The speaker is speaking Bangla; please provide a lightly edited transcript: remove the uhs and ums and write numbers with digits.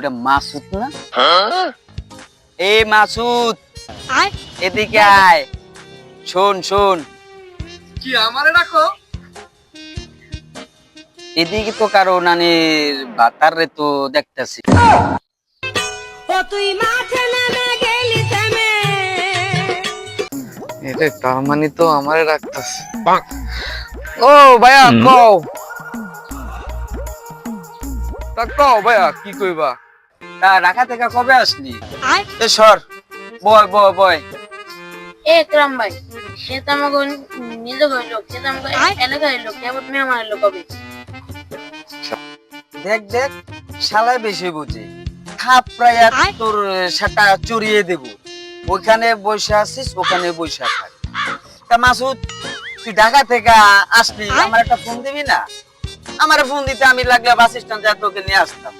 ওটা মাসুদ না? এ মাসুদ, এদিকে আয়। শোন শোন, কি আমারে ডাকো? এদিকে তো কারো নানির বাতার রে তো দেখতেছি। এটা তার মানে তো আমারে ডাকতাছে। ও ভাইয়া কও। তা কও ভাইয়া কি কইবা? তা ঢাকা থেকে কবে আসলি? এ সর, বয় বয় বয়। একরাম ভাই, সে তো আমাকে নিজে হইলো, সে তো আমাকে এলাকা হইলো, কেবল মেহমান হইলো কবে? দেখ দেখ, শালায় বেশি বুঝে। থাপড়াইয়া তোর সেটা চড়িয়ে দেব। ওইখানে বসে আছিস, ওখানে বসে থাক। তা মাসুদ, তুই ঢাকা থেকে আসলি, আমার একটা ফোন দিবি না? আমার ফোন দিতে আমি লাগলে বাস স্ট্যান্ড তোকে নিয়ে আসতাম।